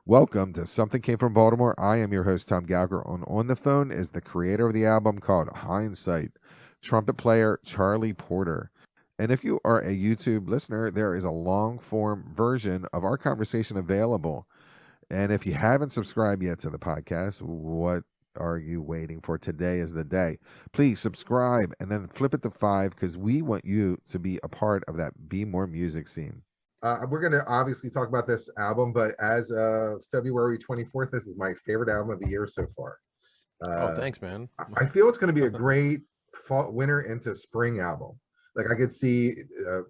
Welcome to Something Came from Baltimore. I am your host, Tom Gallagher. On the phone is the creator of the album called Hindsight, trumpet player Charlie Porter. And if you are a YouTube listener, there is a long form version of our conversation available. And if you haven't subscribed yet to the podcast, what are you waiting for? Today is the day. Please subscribe and then flip it to 5 because we want you to be a part of that Be More music scene. We're going to obviously talk about this album, but as of February 24th, this is my favorite album of the year so far. Oh, thanks, man. I feel it's going to be a great fall, winter into spring album. Like I could see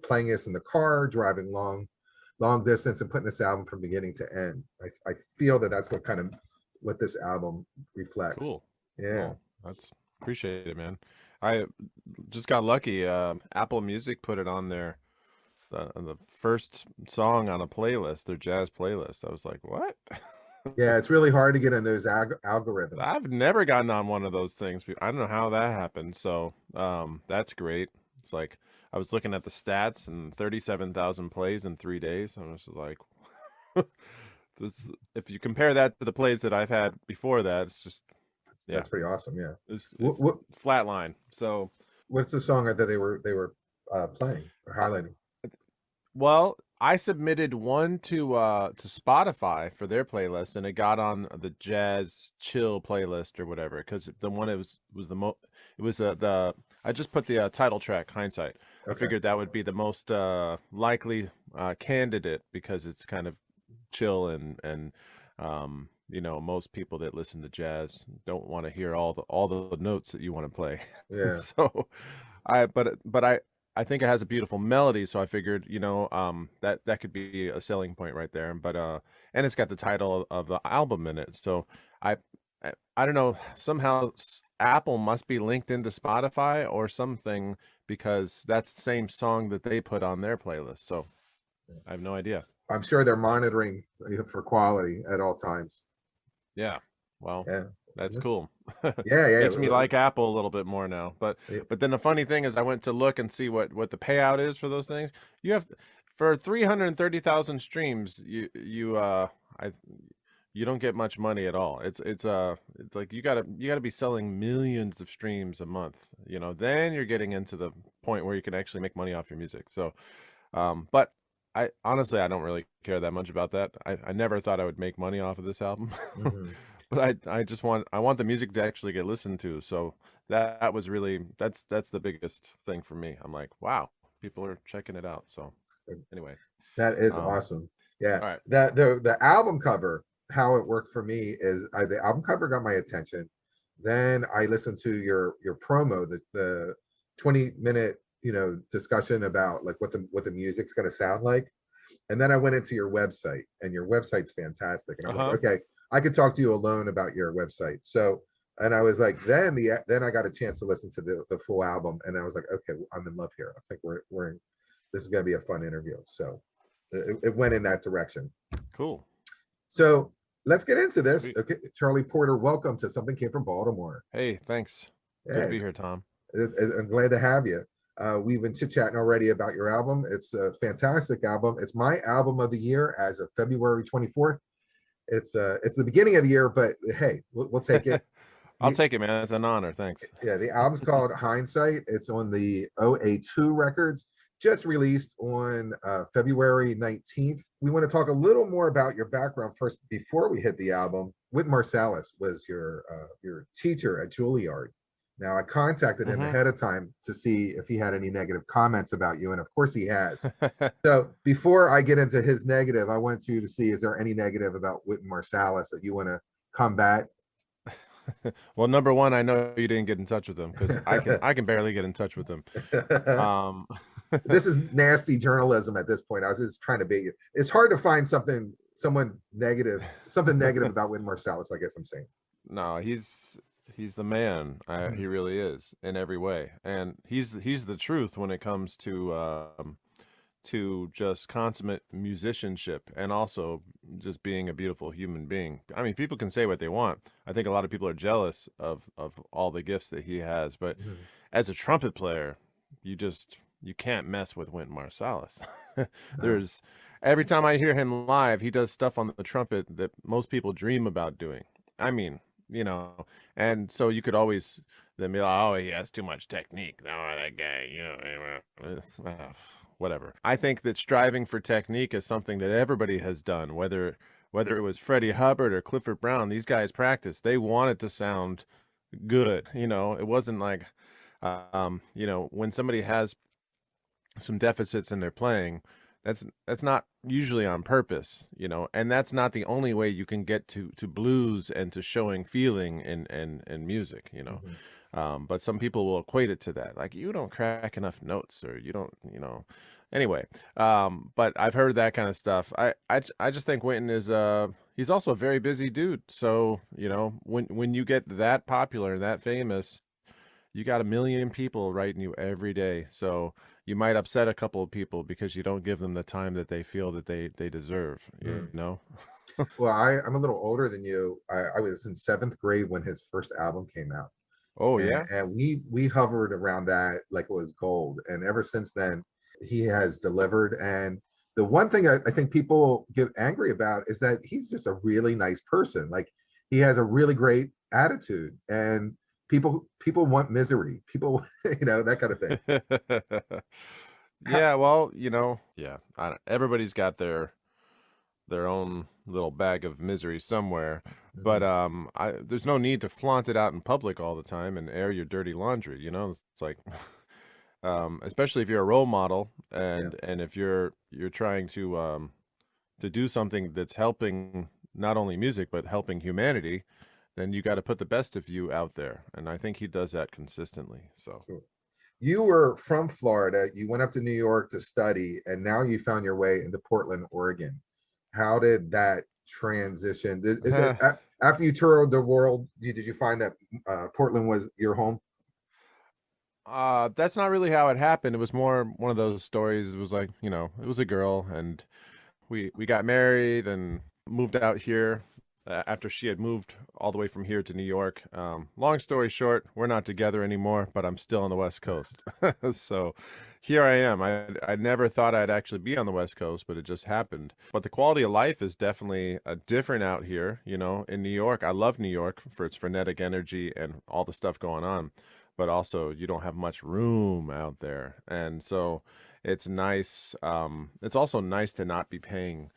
playing this in the car, driving long distance, and putting this album from beginning to end. I feel that that's what this album reflects. Cool. Yeah. That's appreciate it, man. I just got lucky. Apple Music put it on the first song on a playlist, their jazz playlist. I was like, what? Yeah, it's really hard to get in those algorithms. I've never gotten on one of those things. I don't know how that happened. So that's great. It's like I was looking at the stats and 37,000 plays in 3 days. I was just like, this. If you compare that to the plays that I've had before that, it's just that's pretty awesome. Yeah, it's flatline. So what's the song that they were playing or highlighting? Well, I submitted one to Spotify for their playlist, and it got on the jazz chill playlist or whatever. Because the one it was the I just put the title track Hindsight. Okay. I figured that would be the most likely candidate because it's kind of chill and most people that listen to jazz don't want to hear all the notes that you want to play. Yeah. So I think it has a beautiful melody, so I figured, that could be a selling point right there. But and it's got the title of the album in it, so I don't know. Somehow Apple must be linked into Spotify or something because that's the same song that they put on their playlist. So I have no idea. I'm sure they're monitoring for quality at all times. Yeah. Well. Yeah. That's cool. Yeah. Makes me like Apple a little bit more now. But then the funny thing is I went to look and see what the payout is for those things. You have for 330,000 streams, you don't get much money at all. It's like you gotta be selling millions of streams a month. Then you're getting into the point where you can actually make money off your music. So but I honestly I don't really care that much about that. I never thought I would make money off of this album. Mm-hmm. But I just want the music to actually get listened to. So that was really that's the biggest thing for me. I'm like, wow, people are checking it out. So anyway, that is awesome. Yeah. All right. The album cover, how it worked for me is the album cover got my attention. Then I listened to your promo, the 20-minute discussion about like what the music's going to sound like, and then I went into your website, and your website's fantastic, and I'm like, okay, I could talk to you alone about your website. So, and I was like, then I got a chance to listen to the full album, and I was like, okay, I'm in love here. I think we're in, this is going to be a fun interview. So it went in that direction. Cool. So let's get into this. Sweet. Okay, Charlie Porter, welcome to Something Came from Baltimore. Hey, thanks. Good to be here, Tom. I'm glad to have you. We've been chit-chatting already about your album. It's a fantastic album. It's my album of the year as of February 24th. It's the beginning of the year, but hey, we'll take it. I'll take it, man. It's an honor. Thanks. Yeah, the album's called Hindsight. It's on the OA2 Records, just released on February 19th. We want to talk a little more about your background first before we hit the album. Whit Marsalis was your teacher at Juilliard. Now, I contacted him ahead of time to see if he had any negative comments about you, and of course he has. So before I get into his negative, I want you to see, is there any negative about Whit Marsalis that you want to combat? Well, number one, I know you didn't get in touch with him because I can barely get in touch with him. This is nasty journalism at this point. I was just trying to bait you. It's hard to find something negative about Whit Marsalis, I guess I'm saying. No, he's the man. He really is in every way, and he's the truth when it comes to just consummate musicianship and also just being a beautiful human being. I mean, people can say what they want. I think a lot of people are jealous of all the gifts that he has, but as a trumpet player, you can't mess with Whit Marsalis. every time I hear him live, he does stuff on the trumpet that most people dream about doing. I mean, you know, and so you could always then be like, oh, he has too much technique. No, that guy, you know, whatever. I think that striving for technique is something that everybody has done, whether it was Freddie Hubbard or Clifford Brown. These guys practiced. They wanted to sound good. You know, it wasn't like, you know, when somebody has some deficits in their playing, that's not usually on purpose, you know, and that's not the only way you can get to blues and to showing feeling in music, you know. But some people will equate it to that, like you don't crack enough notes or you don't, you know. Anyway, but I've heard that kind of stuff. I just think Wynton is he's also a very busy dude. So you know when you get that popular and that famous, you got a million people writing you every day. So you might upset a couple of people because you don't give them the time that they feel that they deserve, you know? Well, I'm a little older than you. I was in seventh grade when his first album came out, Oh, and, yeah? and we hovered around that like it was gold. And ever since then, he has delivered. And the one thing I think people get angry about is that he's just a really nice person. Like he has a really great attitude, and people want misery. People, you know, that kind of thing. Yeah, well, you know, yeah, I don't, everybody's got their own little bag of misery somewhere. But Mhm. there's no need to flaunt it out in public all the time and air your dirty laundry, you know? It's like especially if you're a role model Yeah. and if you're trying to do something that's helping not only music but helping humanity, then you got to put the best of you out there. And I think he does that consistently. So Sure. You were from Florida, you went up to New York to study, and now you found your way into Portland, Oregon. How did that transition? Is it after you toured the world, did you find that Portland was your home? that's not really how it happened. It was more one of those stories. It was like, you know, it was a girl and we got married and moved out here after she had moved all the way from here to New York. Long story short, we're not together anymore, but I'm still on the West Coast. So here I am. I never thought I'd actually be on the West Coast, but it just happened. But the quality of life is definitely different out here. You know, in New York, I love New York for its frenetic energy and all the stuff going on. But also, you don't have much room out there. And so it's nice. It's also nice to not be paying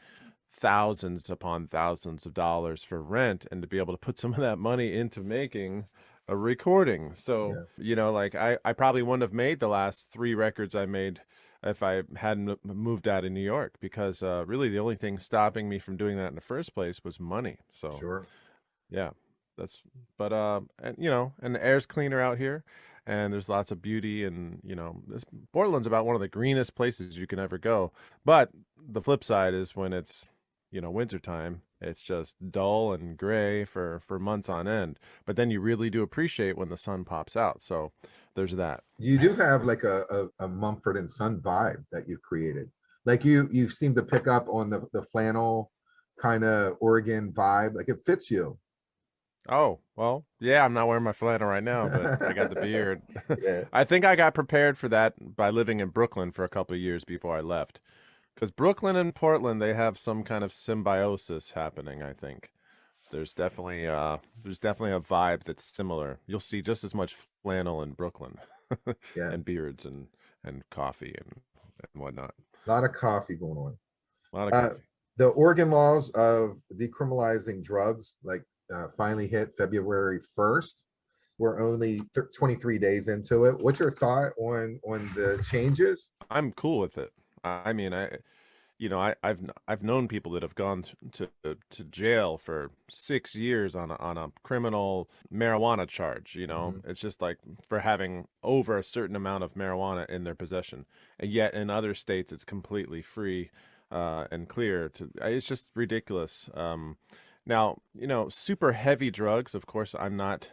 thousands upon thousands of dollars for rent and to be able to put some of that money into making a recording. So, Yeah. you know, like I probably wouldn't have made the last three records I made if I hadn't moved out of New York because really the only thing stopping me from doing that in the first place was money. So, Sure. yeah, that's, but, and you know, and the air's cleaner out here and there's lots of beauty and, you know, Portland's about one of the greenest places you can ever go. But the flip side is when it's, you know, wintertime, it's just dull and gray for months on end. But then you really do appreciate when the sun pops out. So there's that. You do have like a Mumford and Son vibe that you've created. Like you seem to pick up on the flannel kind of Oregon vibe. Like it fits you. Oh, well, yeah, I'm not wearing my flannel right now, but I got the beard. Yeah. I think I got prepared for that by living in Brooklyn for a couple of years before I left. Because Brooklyn and Portland, they have some kind of symbiosis happening, I think. There's definitely a vibe that's similar. You'll see just as much flannel in Brooklyn Yeah. and beards and coffee and whatnot. A lot of coffee going on. A lot of Uh, coffee. the Oregon laws of decriminalizing drugs like finally hit February 1st. We're only 23 days into it. What's your thought on the changes? I'm cool with it. I mean, you know, I've known people that have gone to jail for 6 years on a criminal marijuana charge. You know, Mhm. it's just like for having over a certain amount of marijuana in their possession, and yet in other states it's completely free and clear. It's just ridiculous. Now, you know, super heavy drugs. Of course, I'm not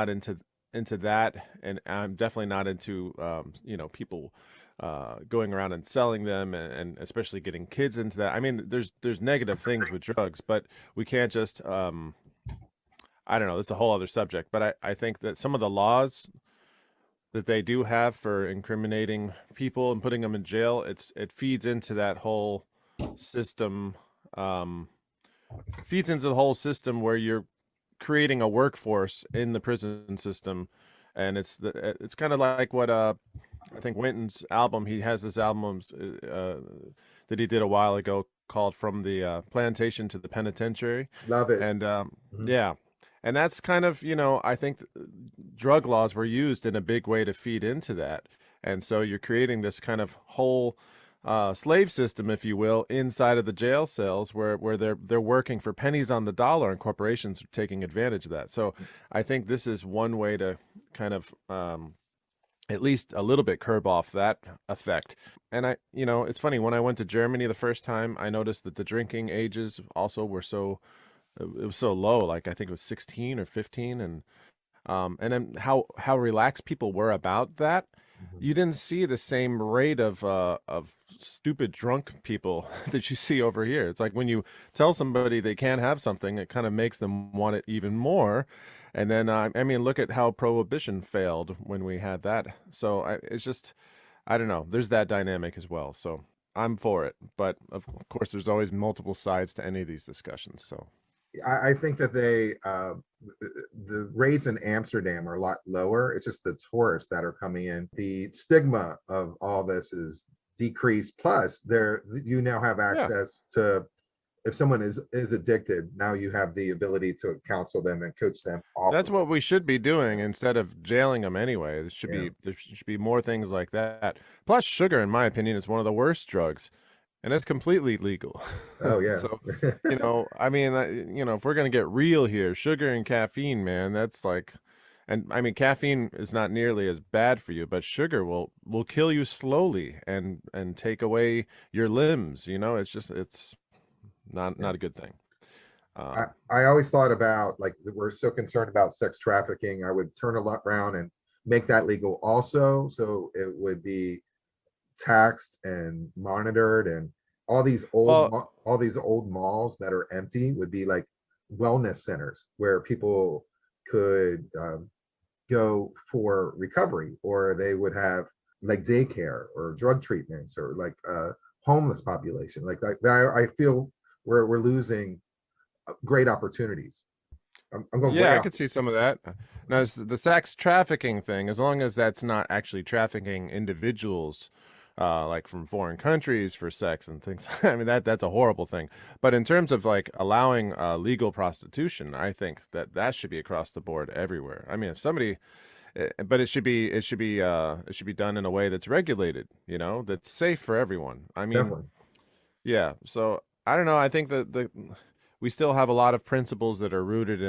into that, and I'm definitely not into you know, people going around and selling them, and especially getting kids into that. I mean, there's negative things with drugs, but we can't just I don't know. This is a whole other subject, but I think that some of the laws that they do have for incriminating people and putting them in jail, it feeds into that whole system, feeds into the whole system where you're creating a workforce in the prison system, and it's kind of like what I think Winton's album. He has this album that he did a while ago called "From the Plantation to the Penitentiary," Love it. and Mhm. yeah, and that's kind of, I think drug laws were used in a big way to feed into that, and so you're creating this kind of whole slave system, if you will, inside of the jail cells where they're working for pennies on the dollar, and corporations are taking advantage of that. So I think this is one way to kind of at least a little bit curb off that effect. And it's funny, when I went to Germany the first time, I noticed that the drinking ages also were it was so low. Like I think it was 16 or 15, and then how relaxed people were about that. Mhm. You didn't see the same rate of stupid drunk people that you see over here. It's like when you tell somebody they can't have something, it kind of makes them want it even more. And then I mean, look at how prohibition failed when we had that. So it's just, I don't know. There's that dynamic as well. So I'm for it, but of course, there's always multiple sides to any of these discussions. So I think that the rates in Amsterdam are a lot lower. It's just the tourists that are coming in. The stigma of all this is decreased. Plus, you now have yeah. access to, if someone is addicted, now you have the ability to counsel them and coach them off That's of what it. we should be doing instead of jailing them anyway. Yeah. There should be more things like that. Plus, sugar, in my opinion, is one of the worst drugs, and it's completely legal. Oh yeah. So, I mean, if we're gonna get real here, sugar and caffeine, man, that's like, and I mean, caffeine is not nearly as bad for you, but sugar will kill you slowly and take away your limbs. It's Yeah. not a good thing. I, Um, I always thought about, like, we're so concerned about sex trafficking. I would turn a lot around and make that legal also, so it would be taxed and monitored, and well, all these old malls that are empty would be like wellness centers where people could go for recovery, or they would have like daycare or drug treatments, or like homeless population. Like I feel we're losing great opportunities. I'm going yeah, way I off. could see some of that. Now, the sex trafficking thing, as long as that's not actually trafficking individuals, like from foreign countries for sex and things, I mean that's a horrible thing. But in terms of like allowing legal prostitution, I think that should be across the board everywhere. I mean, if somebody, but it should be done in a way that's regulated, that's safe for everyone. I mean, Definitely. yeah. So I don't know. I think that we still have a lot of principles that are rooted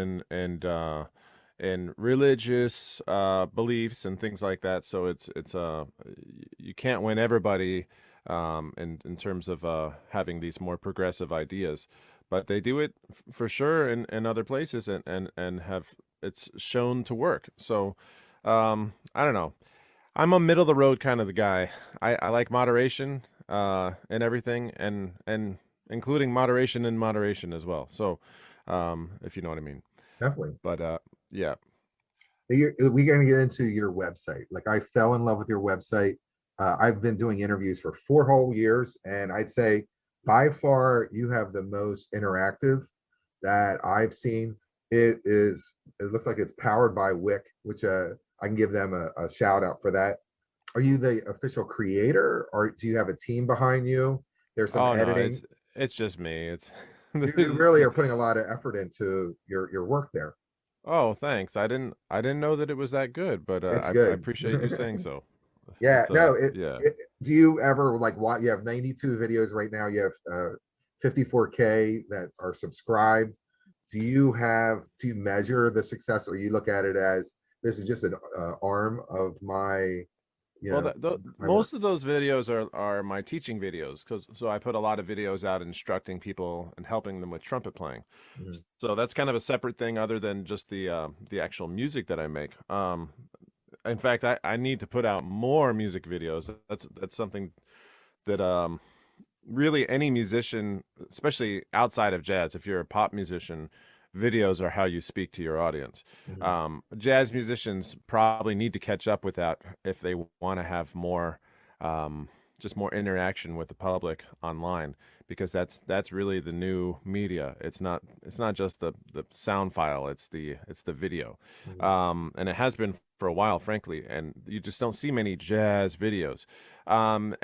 in religious beliefs and things like that. So you can't win everybody in terms of having these more progressive ideas, but they do it for sure in other places, and have it's shown to work. So I don't know. I'm a middle of the road kind of the guy. I like moderation and everything, and including moderation and moderation as well. So if you know what I mean. Definitely. But yeah. We're going to get into your website. Like, I fell in love with your website. I've been doing interviews for 4 whole years, and I'd say by far you have the most interactive that I've seen. It looks like it's powered by Wick, which I can give them a shout out for that. Are you the official creator, or do you have a team behind you? There's some Oh no, editing. it's just me. It's You there's really are putting a lot of effort into your work there. oh, thanks. I didn't know that it was that good, but It's I good. appreciate you saying so. Yeah, It's no, yeah. do you ever, like, what, you have 92 videos right now, you have 54K that are subscribed. Do you measure the success, or you look at it as, this is just an arm of my, you Well, know, my work? most of those videos are my teaching videos, cause so I put a lot of videos out instructing people and helping them with trumpet playing. Mhm. So that's kind of a separate thing other than just the actual music that I make. In fact, I need to put out more music videos. That's something that really any musician, especially outside of jazz, if you're a pop musician, videos are how you speak to your audience. Mhm. Jazz musicians probably need to catch up with that if they want to have more, just more interaction with the public online, because that's really the new media. It's not just the sound file, it's the video. Mhm. And it has been for a while, frankly, and you just don't see many jazz videos. And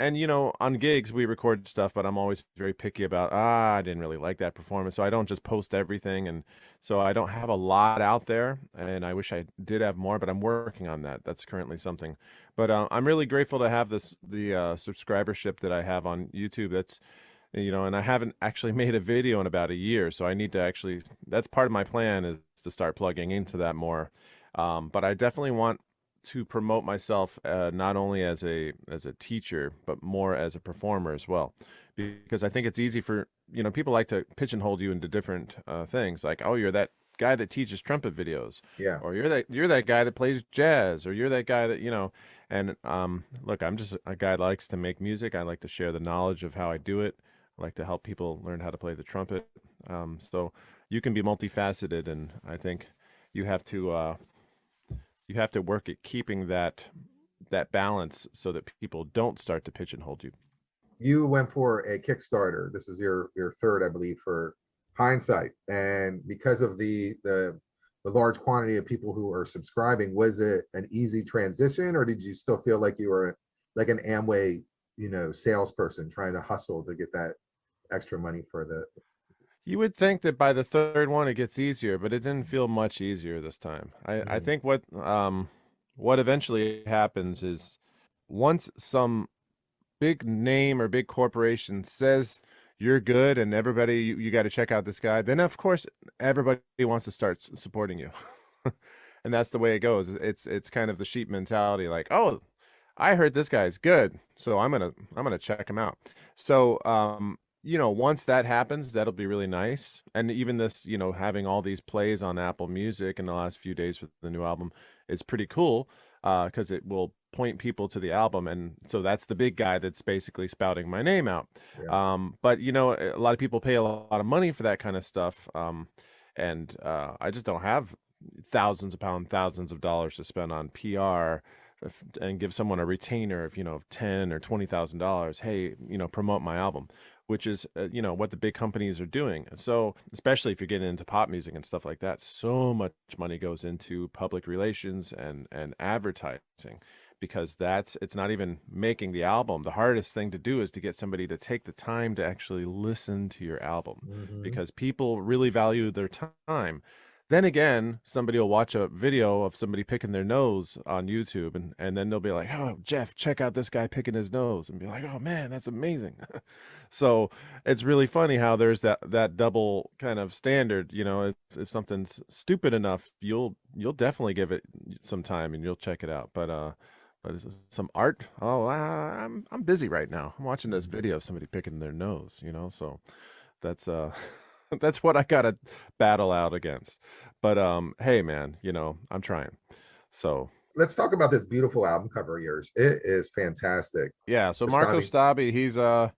on gigs we record stuff, but I'm always very picky about, I didn't really like that performance, so I don't just post everything. And so I don't have a lot out there, and I wish I did have more, but I'm working on that. That's currently something. But I'm really grateful to have the subscribership that I have on YouTube. And I haven't actually made a video in about a year, so I need to actually, that's part of my plan, is to start plugging into that more. But I definitely want to promote myself, not only as a teacher, but more as a performer as well, because I think it's easy for people like to pigeonhole you into different things, like, oh, you're that guy that teaches trumpet videos, Yeah. or you're that guy that plays jazz, or you're that guy that. And look, I'm just a guy that likes to make music. I like to share the knowledge of how I do it. I like to help people learn how to play the trumpet. So you can be multifaceted, and I think you have to work at keeping that balance so that people don't start to pigeonhole you. You went for a Kickstarter. This is your third, I believe, for Hindsight. And because of the large quantity of people who are subscribing, was it an easy transition, or did you still feel like you were like an Amway, salesperson trying to hustle to get that extra money for the? You would think that by the third one it gets easier, but it didn't feel much easier this time. I Mhm. think what eventually happens is, once some big name or big corporation says you're good and everybody, you got to check out this guy, then of course everybody wants to start supporting you. And that's the way it goes. It's kind of the sheep mentality, like, oh, I heard this guy's good, so I'm gonna check him out. So once that happens, that'll be really nice. And even this, having all these plays on Apple Music in the last few days for the new album is pretty cool, because it will point people to the album, and so that's the big guy that's basically spouting my name out. Yeah. But a lot of people pay a lot of money for that kind of stuff, and I just don't have thousands of dollars to spend on PR, and give someone a retainer of $10,000 or $20,000. Hey, promote my album, which is what the big companies are doing. So especially if you're getting into pop music and stuff like that, so much money goes into public relations and advertising, because it's not even making the album. The hardest thing to do is to get somebody to take the time to actually listen to your album, Hmm. because people really value their time. Then again, somebody will watch a video of somebody picking their nose on YouTube, and then they'll be like, oh, Jeff, check out this guy picking his nose, and be like, oh man, that's amazing. So it's really funny how there's that double kind of standard. If something's stupid enough, you'll definitely give it some time and you'll check it out. But some art, oh, I'm busy right now. I'm watching this video of somebody picking their nose, so that's that's what I gotta battle out against. But hey man, I'm trying. So Let's talk about this beautiful album cover of yours. It is fantastic. yeah, so Marco Kostabi. Stabi,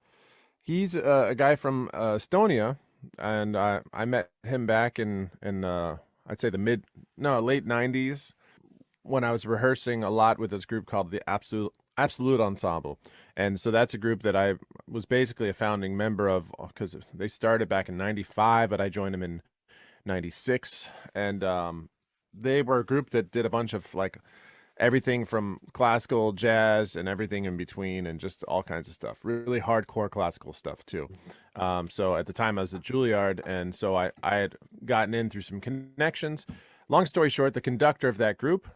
he's a guy from Estonia, and I met him back in I'd say the late '90s, when I was rehearsing a lot with this group called the Absolute Ensemble. And so that's a group that I was basically a founding member of, because they started back in '95, but I joined them in '96. And they were a group that did a bunch of like everything from classical, jazz, and everything in between, and just all kinds of stuff. Really hardcore classical stuff too. So at the time I was at Juilliard, and so I had gotten in through some connections. Long story short, the conductor of that group,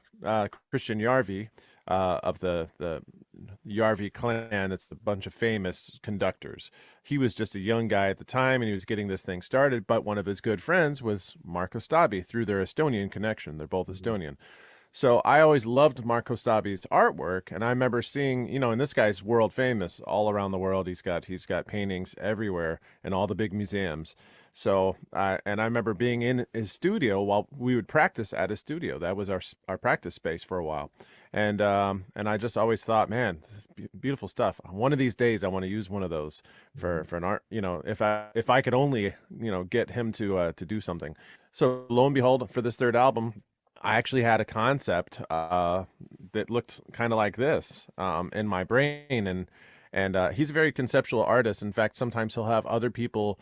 Christian Yarvi, of the Yarvi clan, it's a bunch of famous conductors. He was just a young guy at the time, and he was getting this thing started. But one of his good friends was Marco Stabi through their Estonian connection. They're both Mhm. Estonian. So I always loved Marco Stabi's artwork, and I remember seeing, and this guy's world famous all around the world. He's got paintings everywhere in all the big museums. So and I remember being in his studio while we would practice at his studio. That was our practice space for a while, and I just always thought, man, this is beautiful stuff. One of these days, I want to use one of those for an art. If I could only get him to do something. So lo and behold, for this third album, I actually had a concept that looked kind of like this in my brain, And he's a very conceptual artist. In fact, sometimes he'll have other people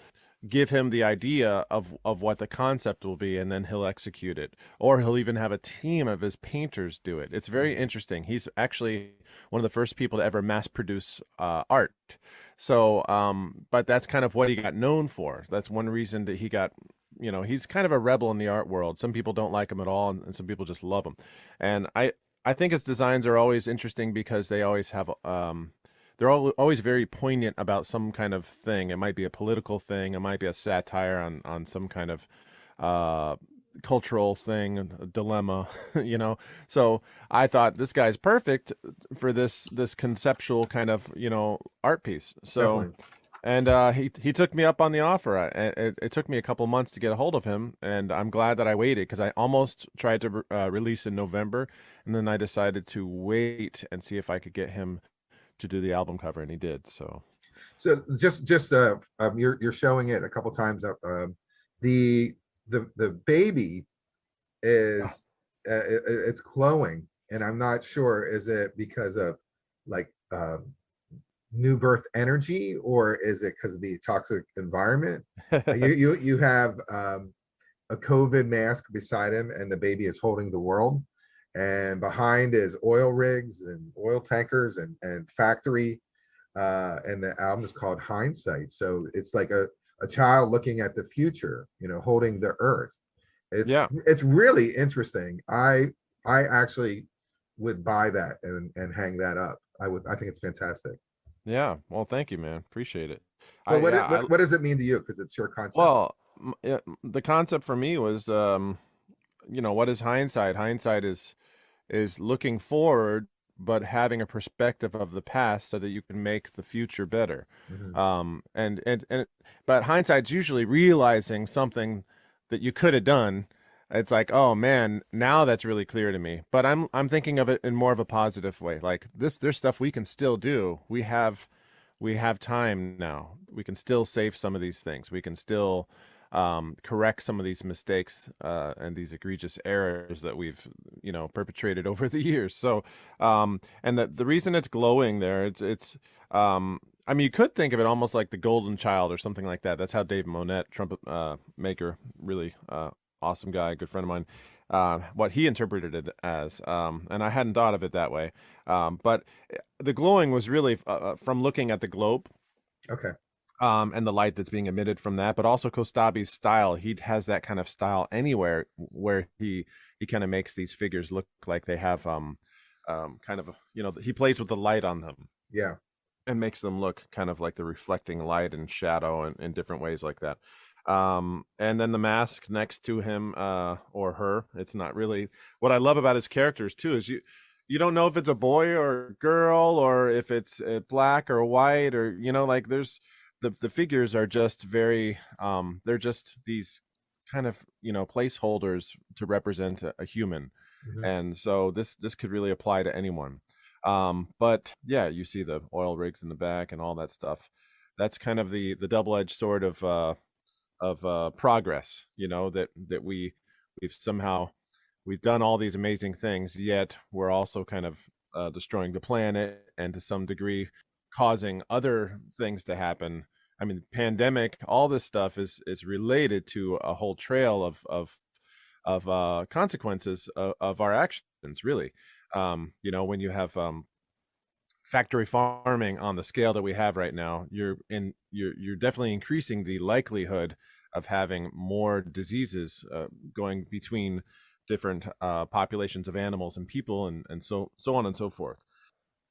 give him the idea of what the concept will be, and then he'll execute it, or he'll even have a team of his painters do it. It's very interesting. He's actually one of the first people to ever mass produce art. So but that's kind of what he got known for. That's one reason that he got, he's kind of a rebel in the art world. Some people don't like him at all, and some people just love him. And I think his designs are always interesting because they always have they're always very poignant about some kind of thing. It might be a political thing. It might be a satire on some kind of cultural thing, a dilemma, So I thought this guy's perfect for this conceptual kind of art piece. So. Definitely. And he took me up on the offer. It took me a couple months to get a hold of him, and I'm glad that I waited, because I almost tried to release in November, and then I decided to wait and see if I could get him to do the album cover, and he did. So just you're showing it a couple times up. The baby is it's glowing, and I'm not sure, is it because of like new birth energy, or is it because of the toxic environment? You have a COVID mask beside him, and the baby is holding the world, and behind is oil rigs and oil tankers and factory, and the album is called Hindsight. So it's like a child looking at the future, holding the earth. yeah. It's really interesting. I actually would buy that and hang that up. I think it's fantastic. Yeah. Well, thank you, man. Appreciate it. Well, Yeah. what does it mean to you? Because it's your concept. Well, the concept for me was, what is hindsight? Hindsight is looking forward, but having a perspective of the past so that you can make the future better. Mhm. But hindsight's usually realizing something that you could have done. It's like, oh man, now that's really clear to me. But I'm thinking of it in more of a positive way. Like there's stuff we can still do. We have time now. We can still save some of these things. We can still correct some of these mistakes and these egregious errors that we've perpetrated over the years. So and the reason it's glowing there, it's I mean, you could think of it almost like the golden child or something like that. That's how Dave Monette, trumpet maker, really awesome guy, good friend of mine, what he interpreted it as. And I hadn't thought of it that way. But the glowing was really from looking at the globe. Okay. And the light that's being emitted from that, but also Kostabi's style. He has that kind of style anywhere where he kind of makes these figures look like they have kind of he plays with the light on them. Yeah. And makes them look kind of like the reflecting light and shadow in different ways like that. And then the mask next to him or her. It's not really what I love about his characters too is you don't know if it's a boy or a girl or if it's black or white or like there's the figures are just very they're just these kind of placeholders to represent a human. Mhm. And so this could really apply to anyone. But yeah, you see the oil rigs in the back and all that stuff. That's kind of the double-edged sword of progress, that we've done all these amazing things, yet we're also kind of destroying the planet and to some degree causing other things to happen. I mean, pandemic, all this stuff is related to a whole trail of consequences of our actions, really. When you have factory farming on the scale that we have right now, you're definitely increasing the likelihood of having more diseases going between different populations of animals and people, and so on and so forth.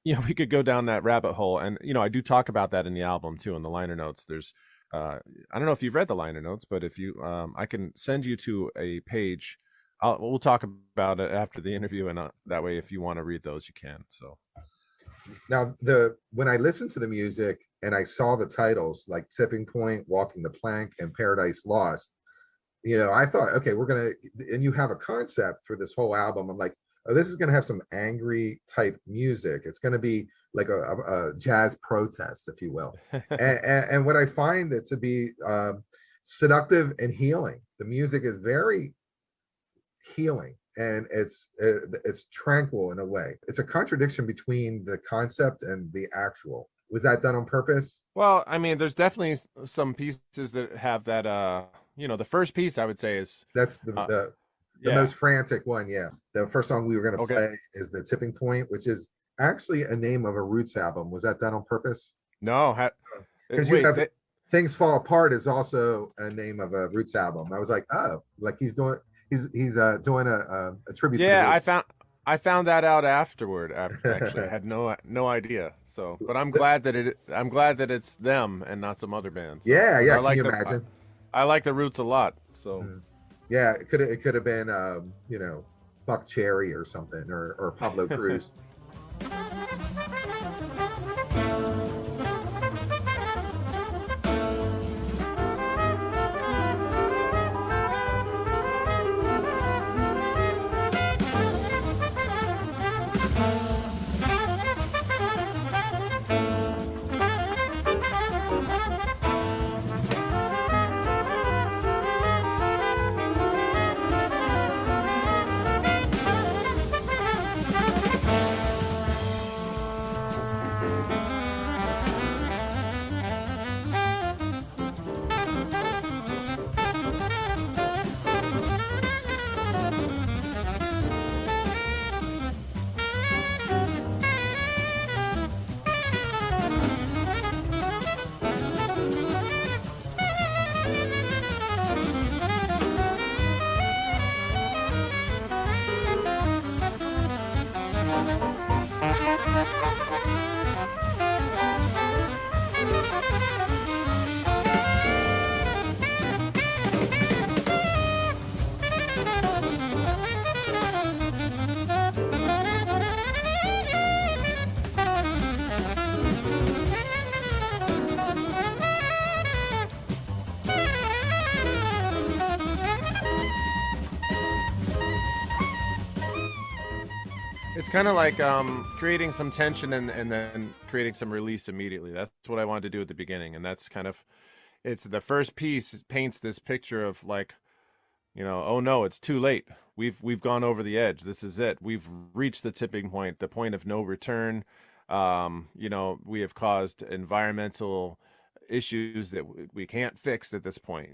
We could go down that rabbit hole, and I do talk about that in the album too, in the liner notes. There's I don't know if you've read the liner notes, but if you I can send you to a page. We'll talk about it after the interview, and that way if you want to read those you can. So Now, when I listened to the music and I saw the titles like Tipping Point, Walking the Plank, and Paradise Lost, I thought, okay, and you have a concept for this whole album. I'm like, oh, this is gonna have some angry type music. It's gonna be like a jazz protest, if you will. And what I find it to be seductive and healing. The music is very healing, and it's tranquil in a way. It's a contradiction between the concept and the actual. Was that done on purpose? Well, I mean, there's definitely some pieces that have that. The first piece I would say is, That's uh, the yeah, most frantic one. Yeah, the first song we were going to okay. play is "The Tipping Point," which is actually a name of a Roots album. Was that done on purpose? No, Because you wait, have "Things Fall Apart" is also a name of a Roots album. I was like, oh, like he's doing a tribute to the yeah, Roots. I found that out afterward. Actually, I had no idea. So, but I'm glad that it's them and not some other band. So, Yeah, because yeah. Can you imagine? I like the Roots a lot. So. Mm. Yeah, it could have been Buck Cherry or something or Pablo Cruz. It's kind of like creating some tension and then creating some release immediately. That's what I wanted to do at the beginning, and that's kind of it's the first piece paints this picture of like, oh no, it's too late. We've gone over the edge. This is it. We've reached the tipping point, the point of no return. We have caused environmental issues that we can't fix at this point.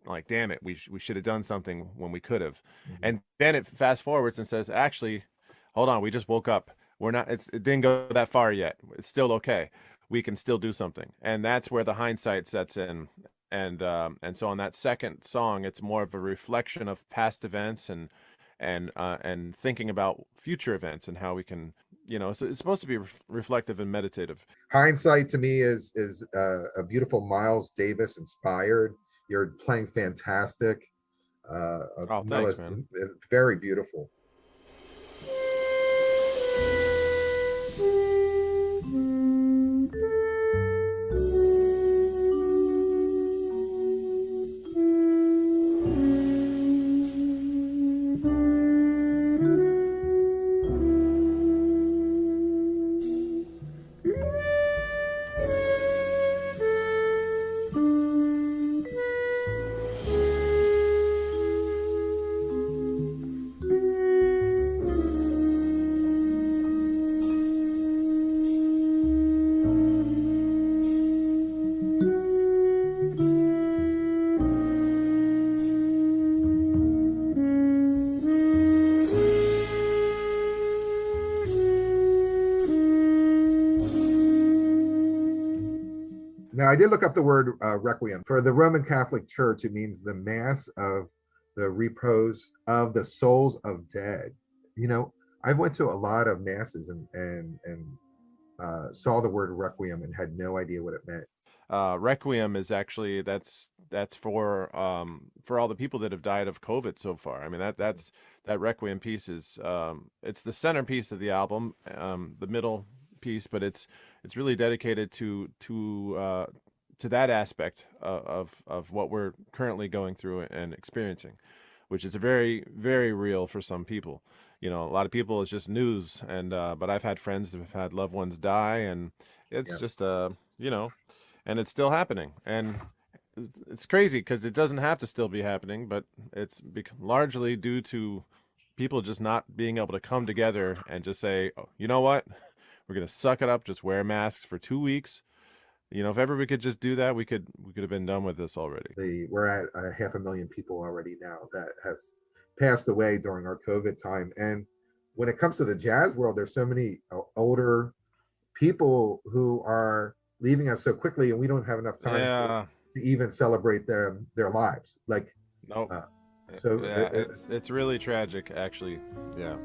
Like damn it, we should have done something when we could have. Mhm. And then it fast forwards and says, actually, hold on, we just woke up. We're not. It didn't go that far yet. It's still okay. We can still do something, and that's where the hindsight sets in. And so on that second song, it's more of a reflection of past events and thinking about future events and how we can. It's supposed to be reflective and meditative. Hindsight to me is a beautiful Miles Davis inspired. You're playing fantastic. Oh, thanks, man. Very beautiful. Now, I did look up the word requiem. For the Roman Catholic Church, it means the mass of the repose of the souls of dead. You know, I went to a lot of masses and saw the word requiem and had no idea what it meant. Requiem is actually that's for all the people that have died of COVID so far. I mean that Requiem piece is it's the centerpiece of the album, the middle piece, but it's really dedicated to that aspect of what we're currently going through and experiencing, which is a very very real for some people. A lot of people it's just news, and but I've had friends that have had loved ones die, and it's Yeah. just and it's still happening, and it's crazy because it doesn't have to still be happening, but it's largely due to people just not being able to come together and just say, oh, you know what, We're gonna suck it up, just wear masks for 2 weeks. You know, if everybody could just do that, we could have been done with this already. We're at 500,000 people already now that has passed away during our COVID time. And when it comes to the jazz world, there's so many older people who are leaving us so quickly, and we don't have enough time to even celebrate their lives. Like, nope. So yeah, it's really tragic, actually. Yeah.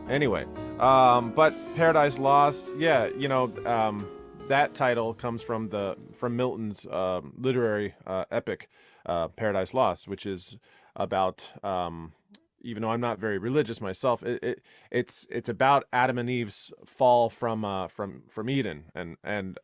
Anyway, but Paradise Lost, yeah, you know, that title comes from Milton's literary epic, Paradise Lost, which is about even though I'm not very religious myself, it's about Adam and Eve's fall from Eden, and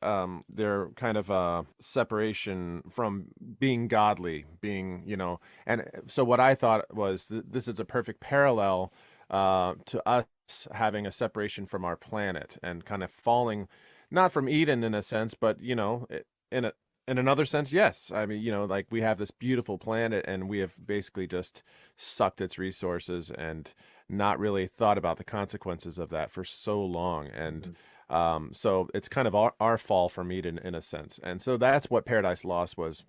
their kind of separation from being godly, being, you know. And so what I thought was this is a perfect parallel to us having a separation from our planet and kind of falling, not from Eden in a sense, but, you know, in a in another sense, yes. I mean, you know, like we have this beautiful planet and we have basically just sucked its resources and not really thought about the consequences of that for so long. And so it's kind of our fall from Eden in a sense. And so that's what Paradise Lost was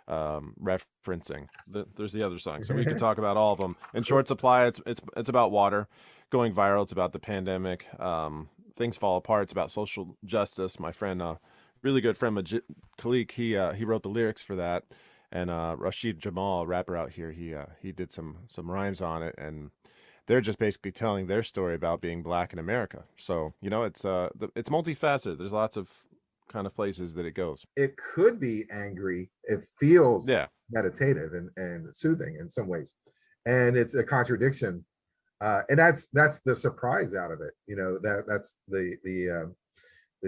referencing. There's the other song, so we could talk about all of them in short supply. It's about water going viral. It's about the pandemic. Things Fall Apart. It's about social justice. My friend, really good friend Khalik, he wrote the lyrics for that, and Rashid Jamal, a rapper out here, he did some rhymes on it, and they're just basically telling their story about being black in America. So, you know, it's multifaceted. There's lots of kind of places that it goes. It could be angry. It feels Yeah. meditative and soothing in some ways, and it's a contradiction. And that's the surprise out of it. You know, that's the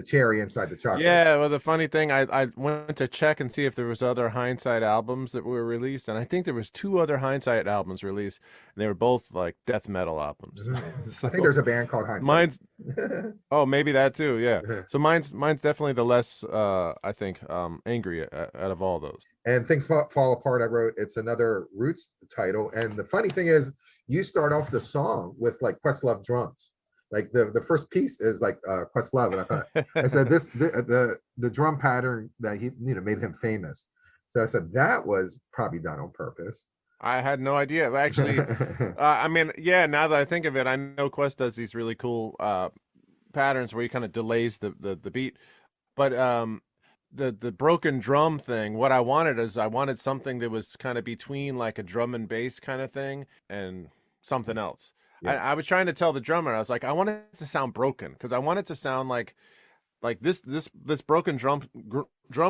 cherry inside the chocolate. Yeah, well, the funny thing, I went to check and see if there was other Hindsight albums that were released, and I think there was 2 other Hindsight albums released, and they were both like death metal albums. So, I think there's a band called Hindsight. Mine's, oh, maybe that too, yeah. So mine's definitely the less, I think, angry out of all those. And Things Fall Apart, I wrote, it's another Roots title, and the funny thing is, you start off the song with like Questlove drums. Like the first piece is like Questlove, and I thought, I said the drum pattern that he, you know, made him famous. So I said that was probably done on purpose. I had no idea. Actually, I mean, yeah, now that I think of it, I know Quest does these really cool patterns where he kind of delays the beat. But the broken drum thing, what I wanted something that was kind of between like a drum and bass kind of thing and something else. Yeah. I was trying to tell the drummer, I was like, I want it to sound broken, because I want it to sound like this broken drum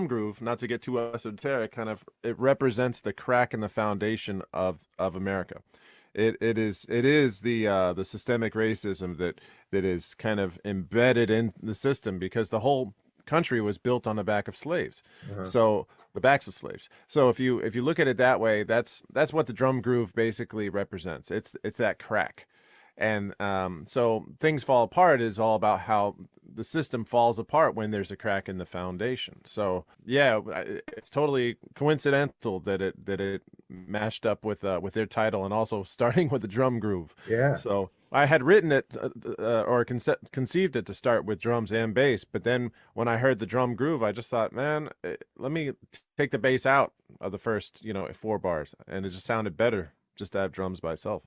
groove, not to get too esoteric, kind of, it represents the crack in the foundation of America. It is the systemic racism that is kind of embedded in the system, because the whole country was built on the back of slaves. So the backs of slaves. So if you look at it that way, that's what the drum groove basically represents. It's that crack. And so Things Fall Apart is all about how the system falls apart when there's a crack in the foundation. So yeah, it's totally coincidental that it mashed up with their title, and also starting with the drum groove. Yeah. So I had written it or conceived it to start with drums and bass, but then when I heard the drum groove, I just thought, man, let me take the bass out of the first, 4 bars, and it just sounded better just to have drums by itself.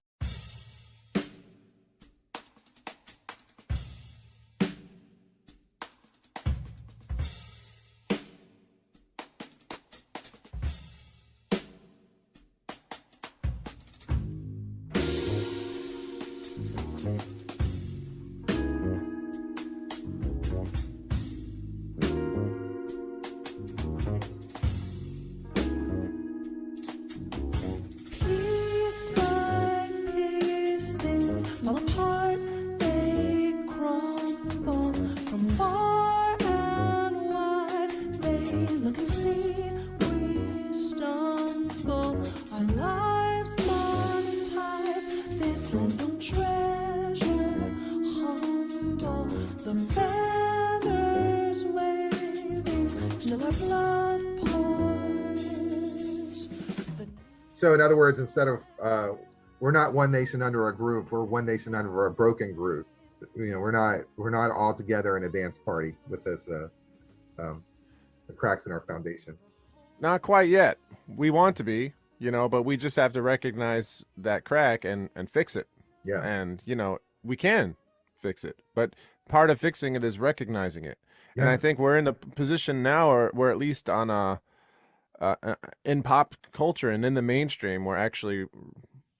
So in other words, instead of we're not one nation under a groove, we're one nation under a broken groove. We're not all together in a dance party with this the cracks in our foundation. Not quite yet. We want to be, but we just have to recognize that crack and fix it. Yeah. And we can fix it, but part of fixing it is recognizing it. Yeah. And I think we're in the position now, or we're at least on in pop culture and in the mainstream, we're actually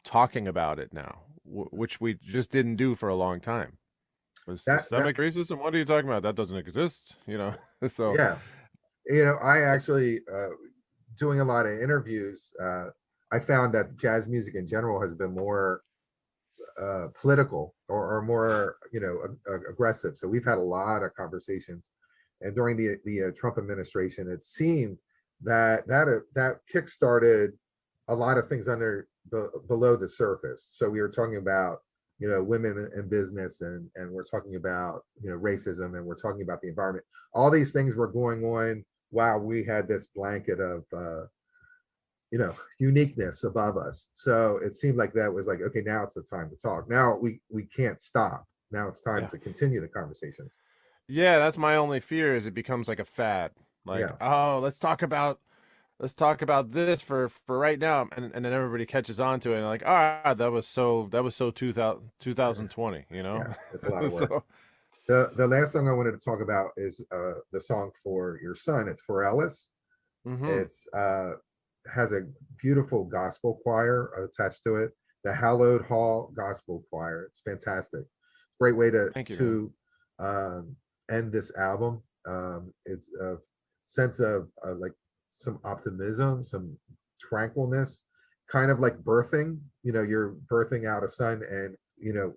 talking about it now, which we just didn't do for a long time. Systemic racism? What are you talking about? That doesn't exist, So yeah, I actually doing a lot of interviews I found that jazz music in general has been more political or more, aggressive. So we've had a lot of conversations, and during the Trump administration, it seemed that kickstarted a lot of things below the surface. So we were talking about, women in business, and we're talking about, racism, and we're talking about the environment. All these things were going on while we had this blanket of uniqueness above us. So it seemed like that was like, okay, now it's the time to talk. Now we can't stop. Now it's time Yeah. to continue the conversations. Yeah, that's my only fear is it becomes like a fad. Like, Yeah. oh, let's talk about this for right now, and then everybody catches on to it and like, ah, that was so 2020, you know? Yeah, it's a lot of work. So, The last song I wanted to talk about is the song for your son. It's for Ellis. mhm. It's has a beautiful gospel choir attached to it. The Hallowed Hall Gospel Choir. It's fantastic. Great way to Thank you, man. to um, end this album. It's a sense of like some optimism, some tranquilness, kind of like birthing. You're birthing out a son, and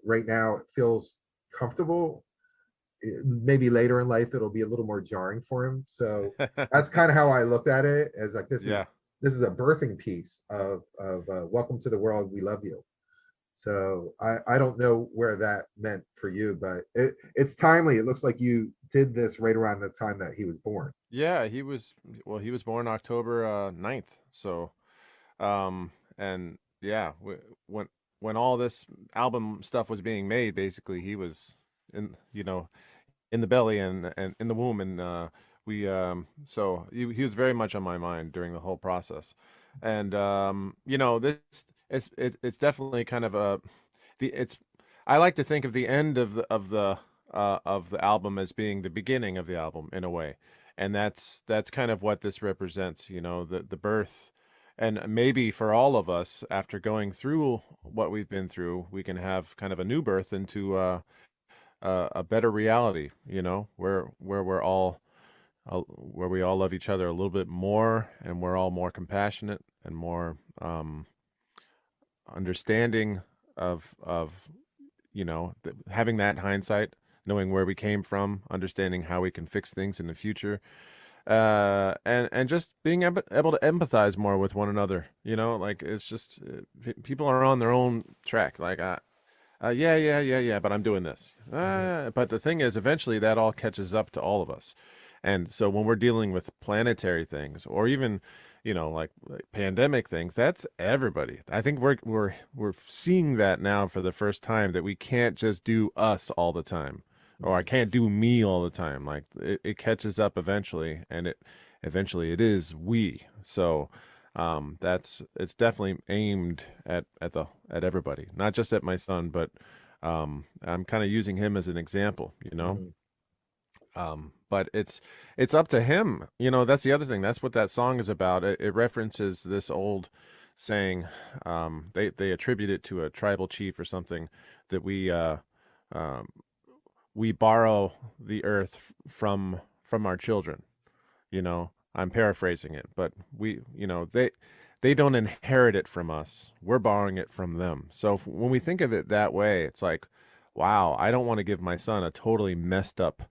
right now it feels comfortable. Maybe later in life it'll be a little more jarring for him. So that's kind of how I looked at it, as like Yeah. this is a birthing piece of welcome to the world, we love you. So I don't know where that meant for you, but it's timely. It looks like you did this right around the time that he was born. Yeah, he was born October 9th. So, and yeah, when all this album stuff was being made, basically he was in the belly and in the womb, and we so he was very much on my mind during the whole process. And this it's definitely kind of the it's I like to think of the end of the album as being the beginning of the album in a way. And that's kind of what this represents, the birth. And maybe for all of us, after going through what we've been through, we can have kind of a new birth into a better reality, where where we all love each other a little bit more, and we're all more compassionate and more understanding of having that hindsight, knowing where we came from, understanding how we can fix things in the future, and just being able to empathize more with one another. Like it's just people are on their own track. Like yeah, yeah, yeah, yeah, but I'm doing this. Mhm. But the thing is, eventually that all catches up to all of us. And so when we're dealing with planetary things, or even, like pandemic things, that's everybody. I think we're seeing that now for the first time, that we can't just do us all the time, or I Mhm. can't do me all the time. Like it catches up eventually, and eventually it is we. So it's definitely aimed at everybody, not just at my son, but I'm kind of using him as an example, Mhm. but it's up to him. That's the other thing. That's what that song is about. It references this old saying. They attribute it to a tribal chief or something, that um, we borrow the earth from our children. I'm paraphrasing it, but they don't inherit it from us. We're borrowing it from them. So when we think of it that way, it's like, wow, I don't want to give my son a totally messed up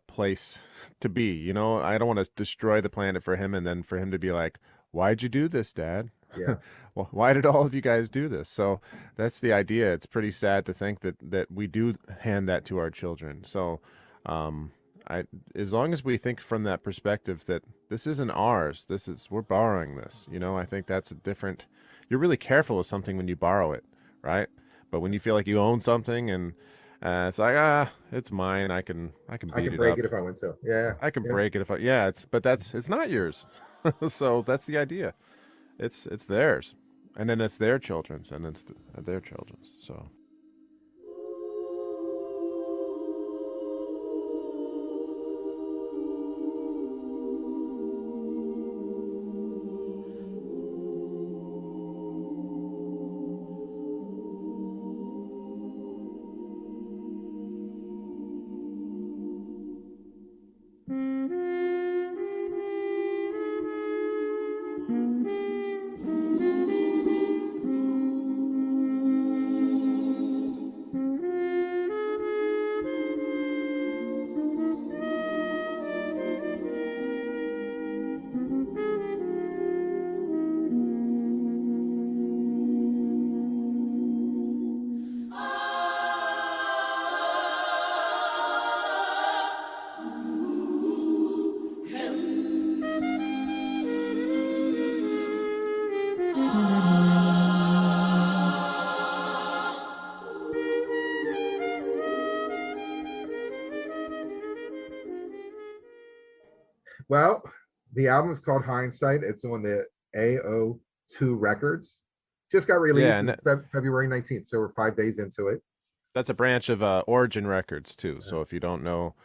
place to be. I don't want to destroy the planet for him, and then for him to be like, "Why'd you do this, Dad? Yeah. Well, why did all of you guys do this?" So that's the idea. It's pretty sad to think that we do hand that to our children. So, um, I as long as we think from that perspective that this isn't ours, we're borrowing this. I think that's a different. You're really careful with something when you borrow it, right? But when you feel like you own something, and it's like, it's mine. I can I beat could it break up. it if I went to. Yeah. I can Yeah. break it if yeah. It's not yours. So that's the idea. It's theirs, and then it's their children's, and it's their children's. So Well, the album is called Hindsight. It's on the AO2 Records. Just got Yeah, released and in February 19th, so we're 5 days into it. that's a branch of Origin Records too. So if you don't know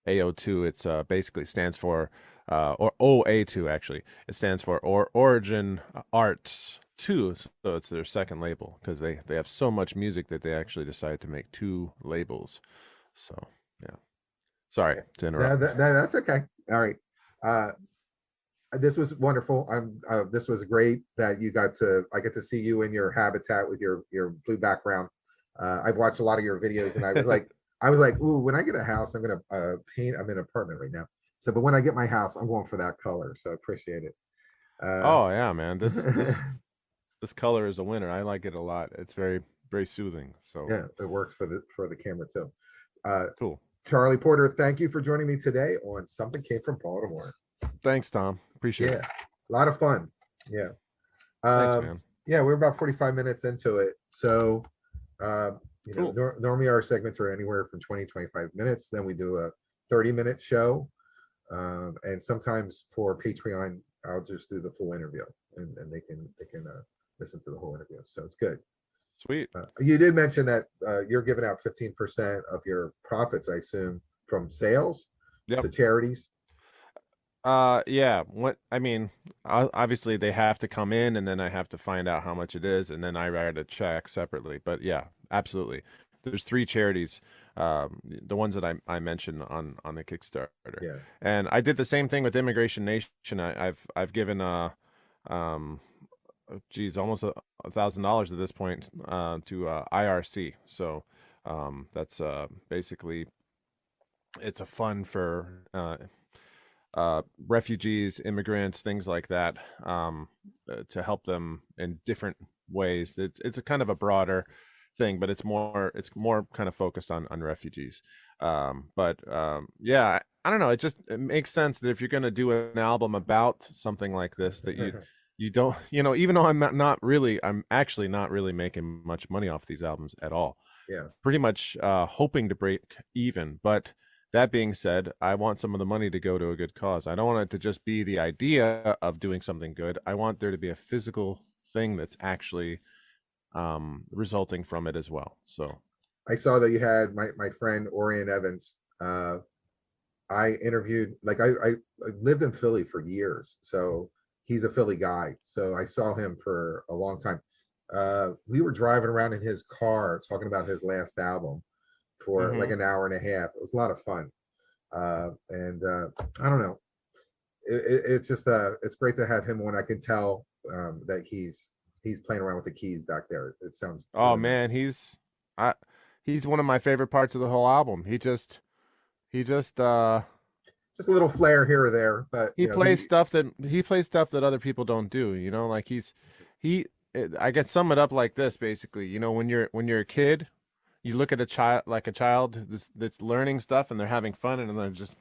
AO2, it's basically stands for or OA2 actually. It stands for Origin Arts 2. So it's their second label because they have so much music that they actually decided to make two labels. So yeah. Sorry to interrupt. That's okay. All right. Uh, this was wonderful. This was great that I get to see you in your habitat with your blue background. I've watched a lot of your videos, and I was like, ooh, when I get a house, I'm gonna paint. I'm in an apartment right now, so but when I get my house, I'm going for that color. So I appreciate it. Oh yeah, man. This color is a winner. I like it a lot. It's very soothing. So yeah, it works for the camera too. cool. Charlie Porter, thank you for joining me today on Something Came from Baltimore. Thanks, Tom. Appreciate Yeah, it. a lot of fun. Yeah. Thanks, man. Yeah, we're about 45 minutes into it. So, Cool. normally our segments are anywhere from 20, 25 minutes. Then we do a 30-minute show. And sometimes for Patreon, I'll just do the full interview and they can listen to the whole interview. So it's good. Sweet. You did mention that you're giving out 15% of your profits, I assume, from sales Yep. to charities. Yeah. What I mean, obviously they have to come in, and then I have to find out how much it is, and then I write a check separately. But yeah, absolutely. There's three charities, the ones that I mentioned on the Kickstarter. Yeah. And I did the same thing with Immigration Nation. I've given geez, almost $1,000 at this point to IRC. So that's basically it's a fund for refugees, immigrants, things like that, to help them in different ways. It's a kind of a broader thing, but it's more kind of focused on refugees. Yeah, I don't know. It makes sense that if you're going to do an album about something like this, that you don't, even though I'm actually not really making much money off these albums at all. Yeah. Pretty much hoping to break even, but that being said, I want some of the money to go to a good cause. I don't want it to just be the idea of doing something good. I want there to be a physical thing that's actually resulting from it as well. So I saw that you had my friend Orion Evans. I interviewed, I lived in Philly for years, so he's a Philly guy. So I saw him for a long time. We were driving around in his car talking about his last album for like an hour and a half. It was a lot of fun. I don't know. It's just it's great to have him when I can tell that he's playing around with the keys back there. It sounds oh man, he's one of my favorite parts of the whole album. He just a little flair here or there, but he plays stuff that other people don't do, like I can sum it up like this basically. When you're a kid, you look at a child that's learning stuff and they're having fun and they're just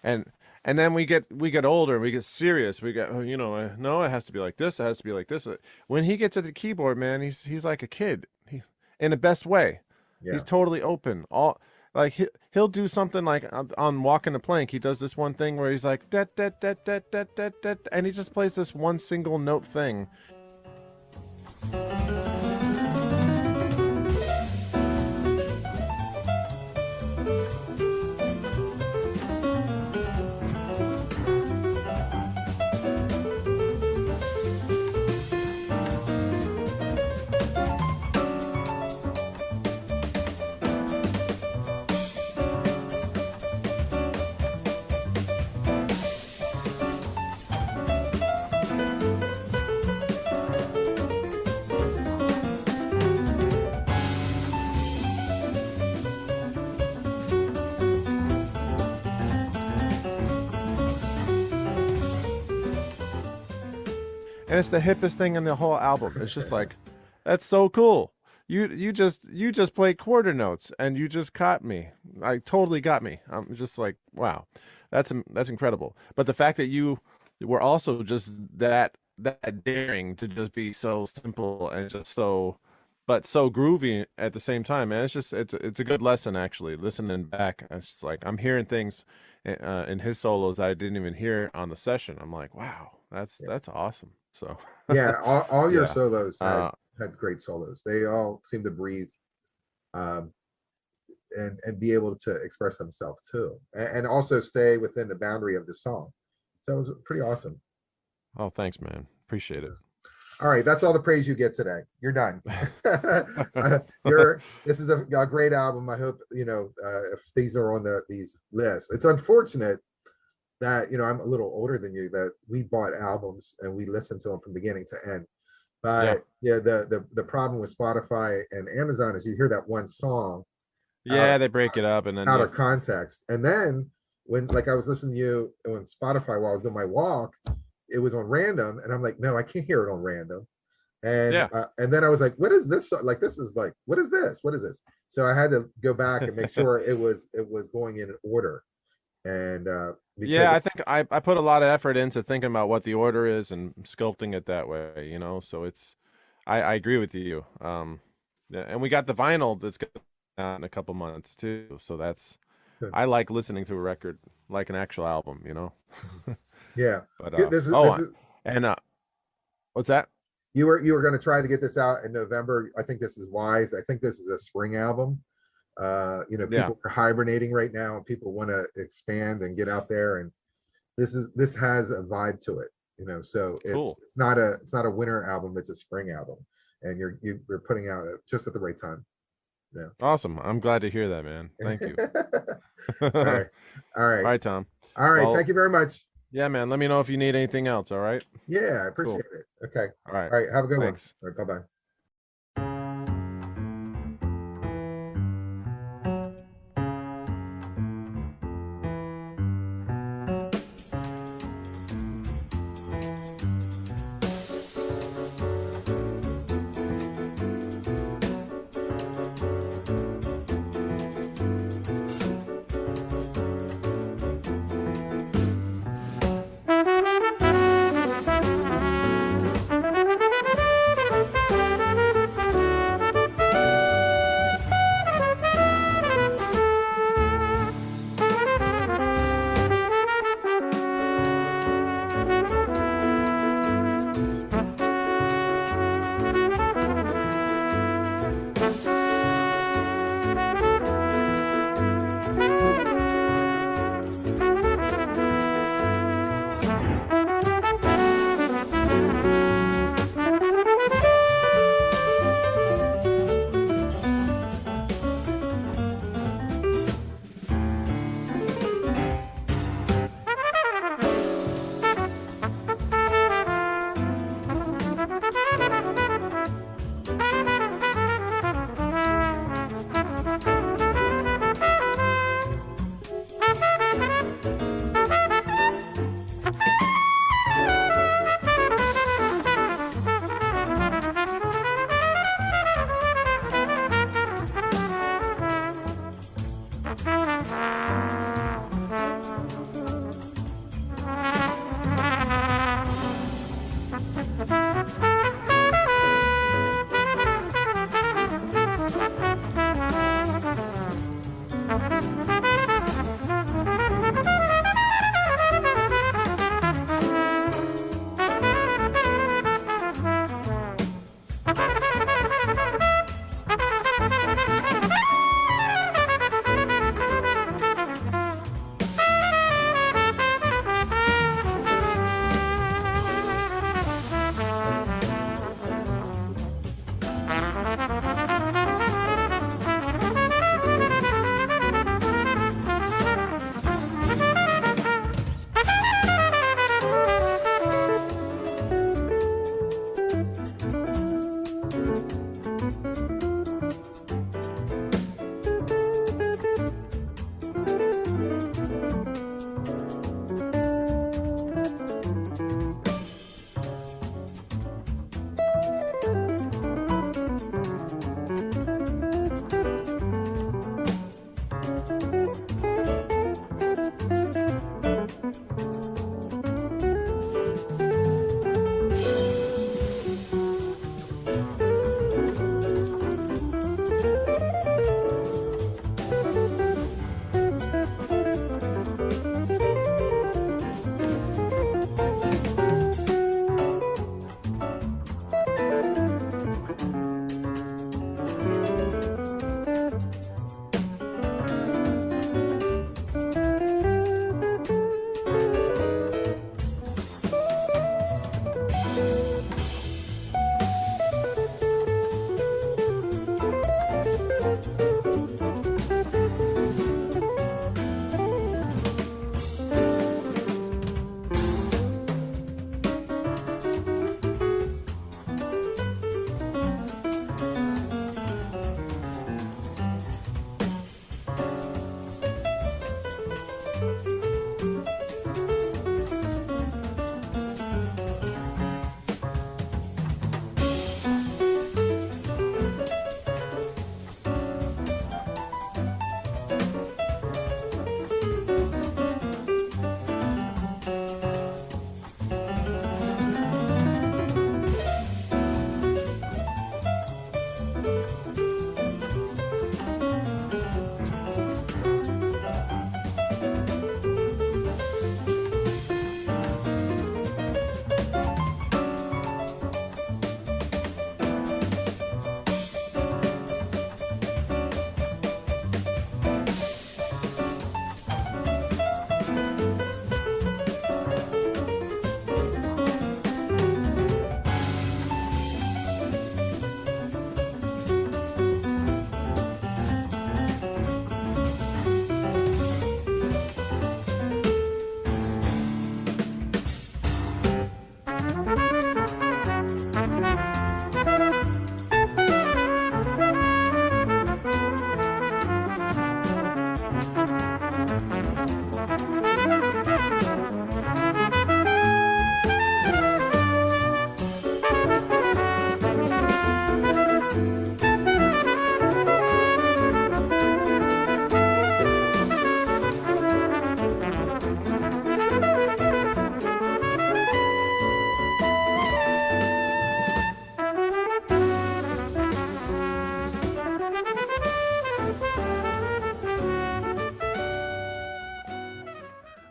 and then we get older and we get serious. We get no, it has to be like this. It has to be like this. When he gets at the keyboard, man, he's like a kid. In the best way. Yeah. He's totally open. He'll do something like on Walking the Plank. He does this one thing where he's like da, da, da, da, da, da, da, and he just plays this one single note thing. And it's the hippest thing in the whole album. It's just like, that's so cool. You just play quarter notes and you just caught me. I totally got me. I'm just like, wow, that's incredible. But the fact that you were also just that daring to just be so simple and just so but so groovy at the same time, man. It's a good lesson actually. Listening back, it's just like I'm hearing things in his solos I didn't even hear on the session. I'm like, wow, that's awesome. So Yeah, all your yeah, solos uh, had great solos. They all seemed to breathe, um, and be able to express themselves too, and also stay within the boundary of the song. So it was pretty awesome. oh, thanks, man. Appreciate it. All right, that's all the praise you get today. You're done. You're this is a great album. I hope if these are on these lists. It's unfortunate that I'm a little older than you, that we bought albums and we listened to them from beginning to end. Yeah, But yeah, the problem with Spotify and Amazon is you hear that one song out of, yeah, they break it up and then out of context, and then when, like, I was listening to you on Spotify while I was doing my walk, it was on random, and I'm like, no, I can't hear it on random. yeah. And then I was like, what is this? Like, this is like, what is this? What is this? So I had to go back and make sure it was going in order. And because Yeah, I think I put a lot of effort into thinking about what the order is and sculpting it that way, So I agree with you. Yeah, and we got the vinyl that's going out in a couple months too. So I like listening to a record like an actual album. yeah, But this is and what's that? you were going to try to get this out in November. I think this is wise. I think this is a spring album. Yeah, People are hibernating right now, and people want to expand and get out there. And this has a vibe to it. So cool. it's not a winter album. It's a spring album, and you're putting out just at the right time. Yeah. Awesome. I'm glad to hear that, man. Thank you. All right. All All right. right, Tom. All right. Well, Thank you very much. yeah, man. Let me know if you need anything else. All right. Yeah, I appreciate Cool. it. Okay. All right. All right. Have a good Thanks. one. All right. Bye-bye.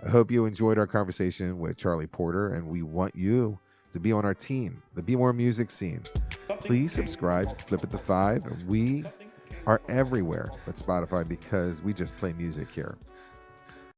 I hope you enjoyed our conversation with Charlie Porter, and we want you to be on our team, the Be More Music scene. Please subscribe, Flip It to 5. We are everywhere but Spotify because we just play music here.